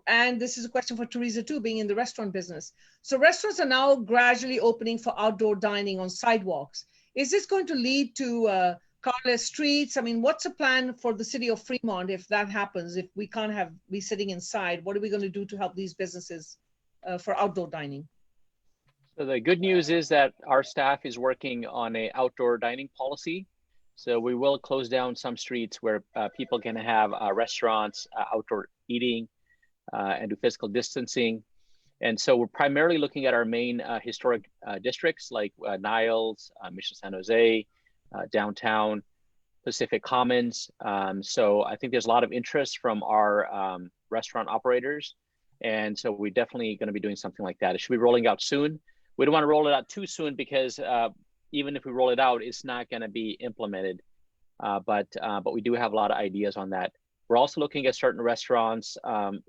and this is a question for Teresa too, being in the restaurant business. So restaurants are now gradually opening for outdoor dining on sidewalks. Is this going to lead to carless streets? I mean, what's the plan for the city of Fremont if that happens? If we can't be sitting inside, what are we going to do to help these businesses for outdoor dining? So the good news is that our staff is working on an outdoor dining policy. So we will close down some streets where people can have restaurants, outdoor eating, and do physical distancing. And so we're primarily looking at our main historic districts like Niles, Mission San Jose, downtown, Pacific Commons. So I think there's a lot of interest from our restaurant operators. And so we're definitely going to be doing something like that. It should be rolling out soon. We don't want to roll it out too soon because even if we roll it out, it's not going to be implemented But we do have a lot of ideas on that. We're also looking at certain restaurants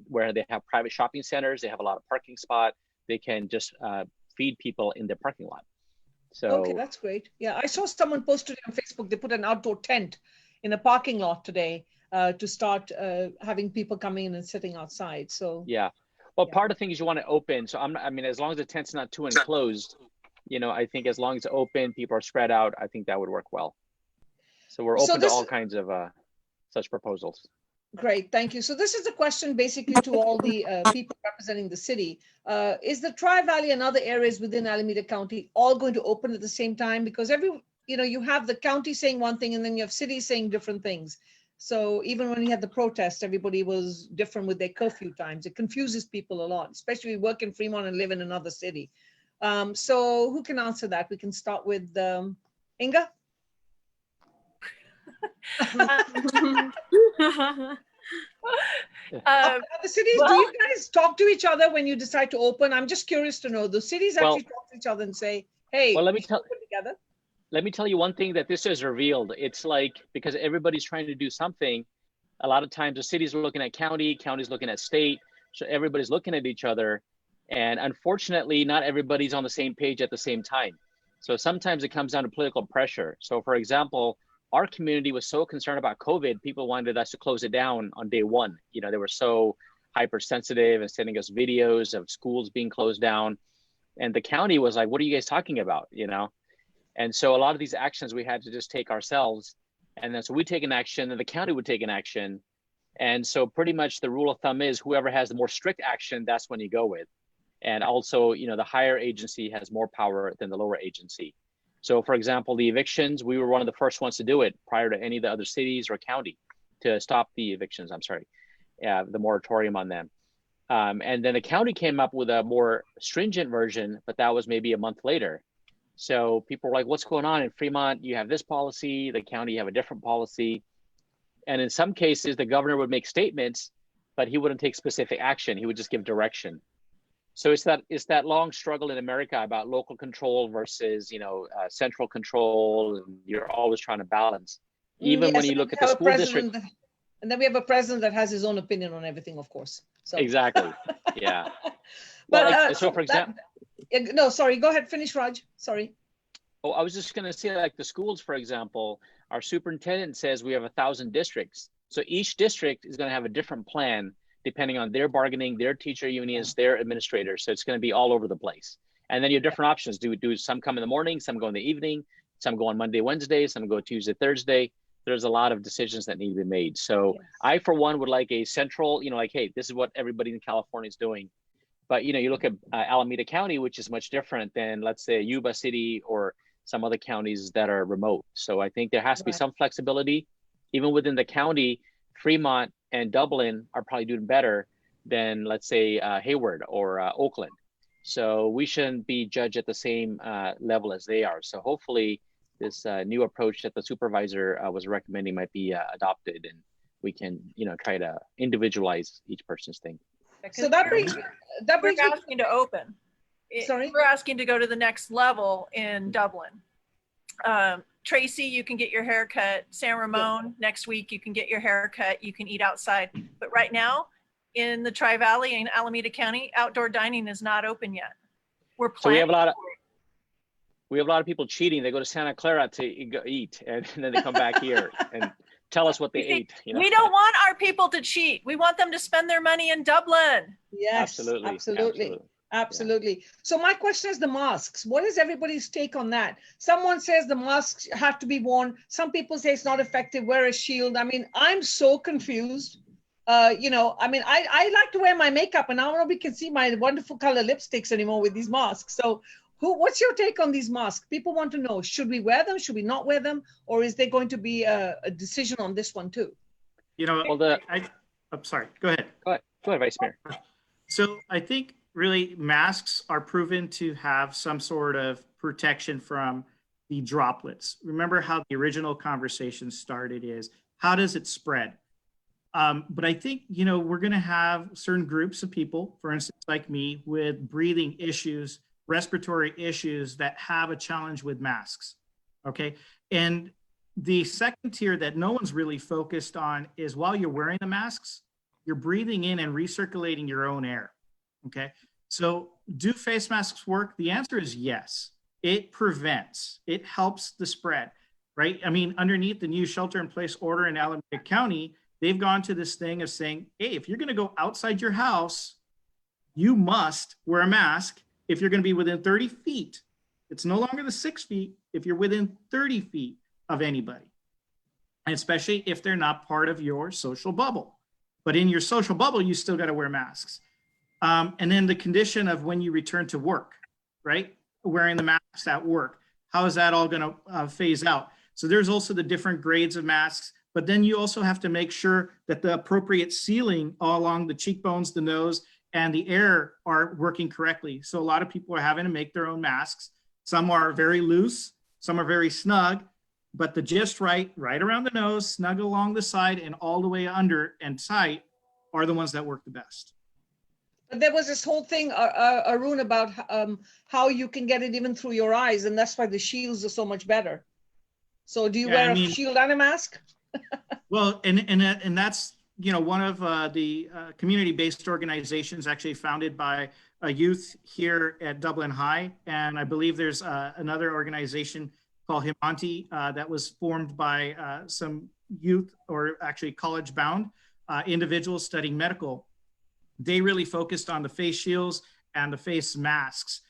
where they have private shopping centers. They have a lot of parking spot. They can just feed people in their parking lot. So Okay, that's great. Yeah, I saw someone posted on Facebook. They put an outdoor tent in a parking lot today to start having people coming in and sitting outside. So yeah, well, Yeah. part of the thing is you want to open. So I mean, as long as the tent's not too enclosed, I think as long as it's open, people are spread out. I think that would work well. So we're So open to this- all kinds of such proposals. Great, thank you. So this is a question basically to all the people representing the city. Is the Tri-Valley and other areas within Alameda County all going to open at the same time? Because you have the county saying one thing and then you have cities saying different things. So even when we had the protest, everybody was different with their curfew times. It confuses people a lot, especially if you work in Fremont and live in another city. So who can answer that? We can start with Inga. Uh, The cities, do you guys talk to each other when you decide to open? I'm just curious to know. The cities Well- actually talk to each other and say, hey, Well, let me we should tell- open together. Let me tell you one thing that this has revealed. It's like, because everybody's trying to do something, a lot of times the cities are looking at county's looking at state, so everybody's looking at each other. And unfortunately, not everybody's on the same page at the same time. So sometimes it comes down to political pressure. So for example, our community was so concerned about COVID, people wanted us to close it down on day one. They were so hypersensitive and sending us videos of schools being closed down. And the county was like, what are you guys talking about? And so a lot of these actions we had to just take ourselves. And then so we take an action and the county would take an action. And so pretty much the rule of thumb is whoever has the more strict action, that's when you go with. And also, the higher agency has more power than the lower agency. So for example, the evictions, we were one of the first ones to do it prior to any of the other cities or county to stop the evictions, the moratorium on them. And then the county came up with a more stringent version, but that was maybe a month later. So people were like, what's going on in Fremont? You have this policy, the county have a different policy. And in some cases, the governor would make statements, but he wouldn't take specific action. He would just give direction. So it's that long struggle in America about local control versus, central control. And you're always trying to balance. Even when Yes, you and look we at the have a school president district. and then we have a president that has his own opinion on everything, of course. So Exactly. Yeah. But Well, so for example, no, sorry, go ahead, finish, Raj. Sorry. Oh, I was just going to say, like the schools, for example, our superintendent says we have 1,000 districts. So each district is going to have a different plan depending on their bargaining, their teacher unions, their administrators. So it's going to be all over the place. And then you have different options. Do some come in the morning, some go in the evening, some go on Monday, Wednesday, some go Tuesday, Thursday. There's a lot of decisions that need to be made. So Yes. I, for one, would like a central, like, hey, this is what everybody in California is doing. But, you look at Alameda County, which is much different than, let's say, Yuba City or some other counties that are remote. So I think there has to be Right. some flexibility. Even within the county, Fremont and Dublin are probably doing better than, let's say, Hayward or Oakland. So we shouldn't be judged at the same level as they are. So hopefully this new approach that the supervisor was recommending might be adopted, and we can, try to individualize each person's thing. So that brings We're me asking to open. Sorry? We're asking to go to the next level in Dublin. Tracy, you can get your hair cut. San Ramon, next week, you can get your hair cut. You can eat outside. But right now, in the Tri-Valley and Alameda County, outdoor dining is not open yet. We're So we planning. have a lot of people cheating. They go to Santa Clara to eat, and then they come back here and tell us what they ate. We don't want our people to cheat. We want them to spend their money in Dublin. Yes, absolutely. So my question is the masks. What is everybody's take on that? Someone says the masks have to be worn. Some people say it's not effective. Wear a shield. I mean, I'm so confused. I like to wear my makeup, and now nobody can see my wonderful color lipsticks anymore with these masks. So what's your take on these masks? People want to know, should we wear them? Should we not wear them? Or is there going to be a decision on this one too? I'm sorry, go ahead. Go ahead, Vice Mayor. So I think really masks are proven to have some sort of protection from the droplets. Remember how the original conversation started is, how does it spread? But I think, we're going to have certain groups of people, for instance, like me, with breathing issues, respiratory issues that have a challenge with masks. Okay. And the second tier that no one's really focused on is while you're wearing the masks, you're breathing in and recirculating your own air. Okay. So do face masks work? The answer is yes. It prevents, it helps the spread, right? I mean, underneath the new shelter in place order in Alameda County, they've gone to this thing of saying, hey, if you're going to go outside your house, you must wear a mask if you're going to be within 30 feet. It's no longer the 6 feet if you're within 30 feet of anybody, and especially if they're not part of your social bubble. But in your social bubble, you still got to wear masks. And then the condition of when you return to work, right? Wearing the masks at work. How is that all going to phase out? So there's also the different grades of masks, but then you also have to make sure that the appropriate sealing all along the cheekbones, the nose, and the air are working correctly. So a lot of people are having to make their own masks. Some are very loose, some are very snug, but the just right around the nose, snug along the side, and all the way under and tight are the ones that work the best. But there was this whole thing, Arun, about how you can get it even through your eyes, and that's why the shields are so much better. So do you wear a shield and a mask? Well, and that's, you know, one of the community-based organizations actually founded by a youth here at Dublin High. And I believe there's another organization called Himanti that was formed by some youth, or actually college-bound individuals studying medical. They really focused on the face shields and the face masks,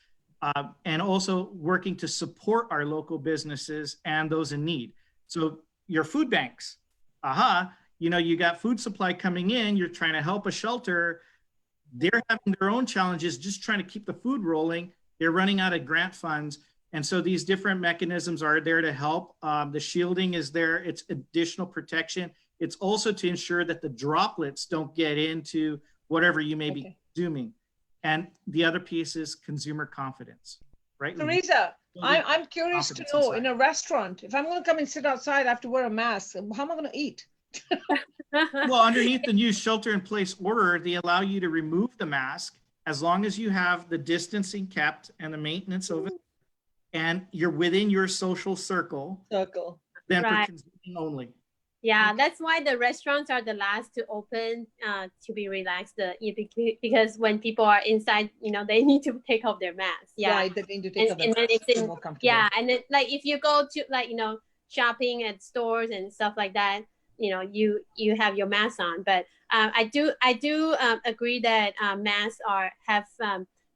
and also working to support our local businesses and those in need. So your food banks, you know, you got food supply coming in, you're trying to help a shelter. They're having their own challenges, just trying to keep the food rolling. They're running out of grant funds. And so these different mechanisms are there to help. The shielding is there. It's additional protection. It's also to ensure that the droplets don't get into whatever you may be consuming. And the other piece is consumer confidence, right? Teresa, I'm curious to know, in a restaurant, if I'm going to come and sit outside, I have to wear a mask. How am I going to eat? Well, underneath the new shelter in place order, they allow you to remove the mask as long as you have the distancing kept and the maintenance over, and you're within your social circle. Then for consuming only. Yeah, that's why the restaurants are the last to open, to be relaxed, because when people are inside, you know, they need to take off their masks. Yeah, right, they need to take off their masks. Yeah, and then, like, if you go to, like, you know, shopping at stores and stuff like that, you know, you have your mask on. But I do agree that masks have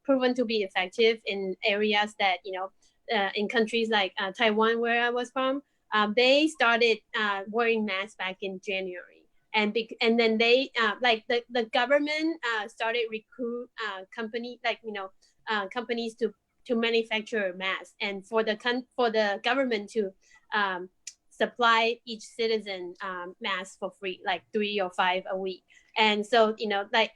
proven to be effective in areas that, you know, in countries like Taiwan, where I was from. They started wearing masks back in January, and then they like the government started recruit companies to manufacture masks, and for the government to supply each citizen masks for free, like 3 or 5 a week. And so, you know, like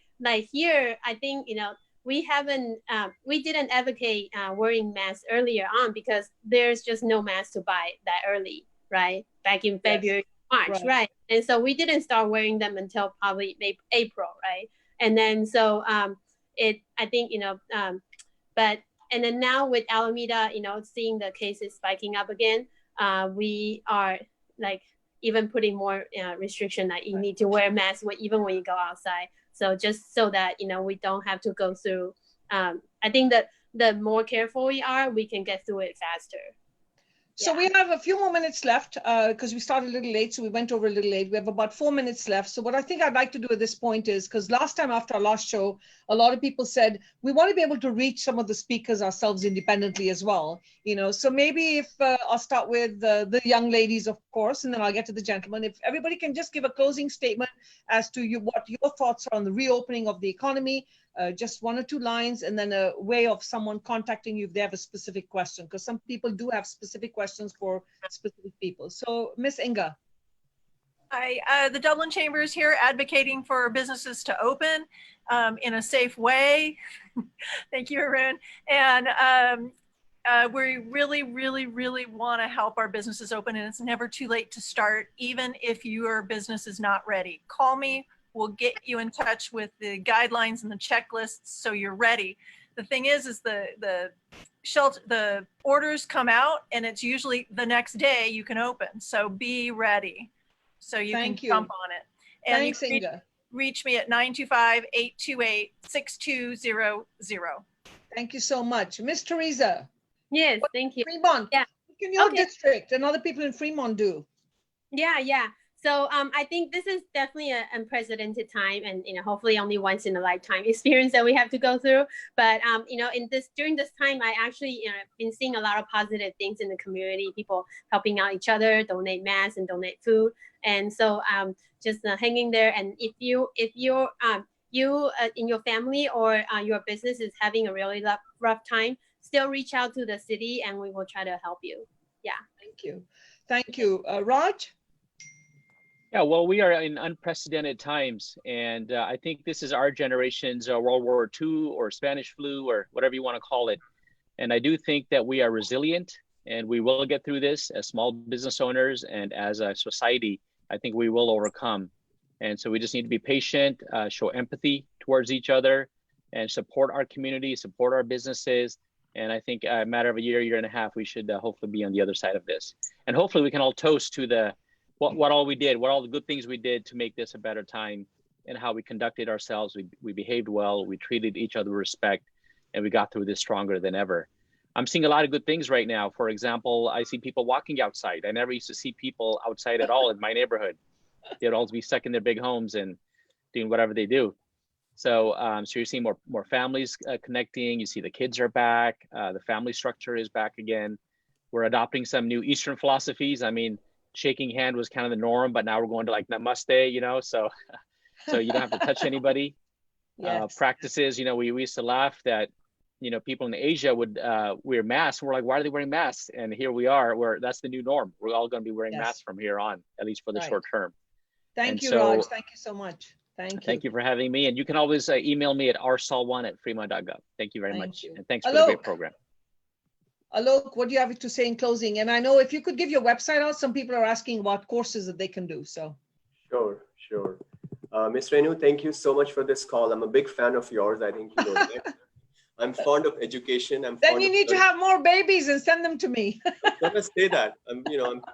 here, I think, you know, we didn't advocate wearing masks earlier on because there's just no mask to buy that early, right? Back in February, March, right? And so we didn't start wearing them until probably maybe April, right? And then so I think, you know, and then now with Alameda, you know, seeing the cases spiking up again, we are like even putting more restriction that you need to wear a mask even when you go outside. So just so that, you know, we don't have to go through, I think that the more careful we are, we can get through it faster. So we have a few more minutes left because we started a little late, so we went over a little late. We have about 4 minutes left. So what I think I'd like to do at this point is, because last time after our last show, a lot of people said, we want to be able to reach some of the speakers ourselves independently as well. You know, so maybe if I'll start with the young ladies, of course, and then I'll get to the gentlemen. If everybody can just give a closing statement as to what your thoughts are on the reopening of the economy, just 1 or 2 lines, and then a way of someone contacting you if they have a specific question, because some people do have specific questions for specific people. So Miss Inga. Hi, the Dublin Chamber is here advocating for businesses to open in a safe way. Thank you, Arun. And we really, really, really want to help our businesses open, and it's never too late to start, even if your business is not ready. Call me. We'll get you in touch with the guidelines and the checklists so you're ready. the thing is the shelter, the orders come out and it's usually the next day you can open. So be ready. So you Thank can you. jump on it. And Thanks, you can Inga. reach me at 925-828-6200. Thank you so much. Miss Teresa, Yes, thank you. Fremont. Yeah. What can your Okay. district and other people in Fremont do? Yeah. So I think this is definitely an unprecedented time, and hopefully only once in a lifetime experience that we have to go through. But during this time, I actually been seeing a lot of positive things in the community. People helping out each other, donate masks and donate food, and so just hanging there. And if you in your family or your business is having a really rough time, still reach out to the city, and we will try to help you. Yeah. Thank you. Raj? Yeah, well, we are in unprecedented times, and I think this is our generation's World War II or Spanish flu or whatever you want to call it. And I do think that we are resilient, and we will get through this as small business owners and as a society. I think we will overcome. And so we just need to be patient, show empathy towards each other, and support our community, support our businesses. And I think a matter of a year and a half, we should hopefully be on the other side of this. And hopefully we can all toast to what all we did, what all the good things we did to make this a better time, and how we conducted ourselves. We behaved well, we treated each other with respect, and we got through this stronger than ever. I'm seeing a lot of good things right now. For example, I see people walking outside. I never used to see people outside at all in my neighborhood. They'd always be stuck in their big homes and doing whatever they do. So you're seeing more families connecting. You see the kids are back. The family structure is back again. We're adopting some new Eastern philosophies. I mean, shaking hand was kind of the norm, but now we're going to like namaste, so you don't have to touch anybody. Yes. Practices, we used to laugh that, people in Asia would wear masks. We're like, why are they wearing masks? And here we are, that's the new norm. We're all going to be wearing Yes. masks from here on, at least for the Right. short term. Thank And you, so- Raj. Thank you so much. Thank you. for having me. And you can always email me at rsol1@fremont.gov. Thank you very Thank much. you. And thanks for the great Alok. program. Alok, what do you have to say in closing? And I know if you could give your website out, some people are asking about courses that they can do. So Sure. Ms. Renu, thank you so much for this call. I'm a big fan of yours. I think you know that. I'm fond of education. then you need to have more babies and send them to me. I'm gonna say that. I'm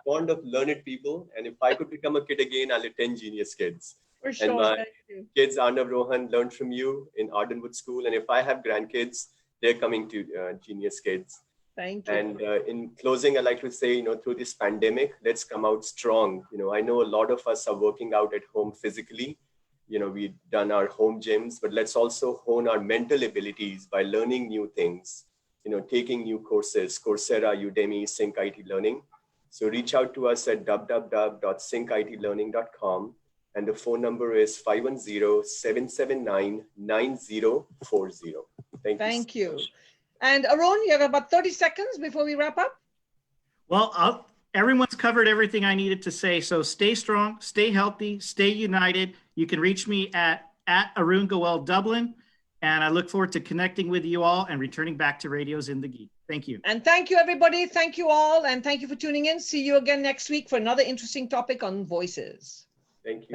fond of learned people. And if I could become a kid again, I'll attend Genius Kids. For sure. my- Thank you. Kids, Arnav Rohan, learned from you in Ardenwood School. And if I have grandkids, they're coming to Genius Kids. Thank you. And in closing, I'd like to say, through this pandemic, let's come out strong. I know a lot of us are working out at home physically. We've done our home gyms, but let's also hone our mental abilities by learning new things, taking new courses, Coursera, Udemy, Sync IT Learning. So reach out to us at www.syncitlearning.com. And the phone number is 510-779-9040. Thank you. so much. And Arun, you have about 30 seconds before we wrap up. Well, everyone's covered everything I needed to say. So stay strong, stay healthy, stay united. You can reach me at Arun Goel Dublin. And I look forward to connecting with you all and returning back to Radio Zindagi. Thank you. And thank you, everybody. Thank you all. And thank you for tuning in. See you again next week for another interesting topic on voices. Thank you.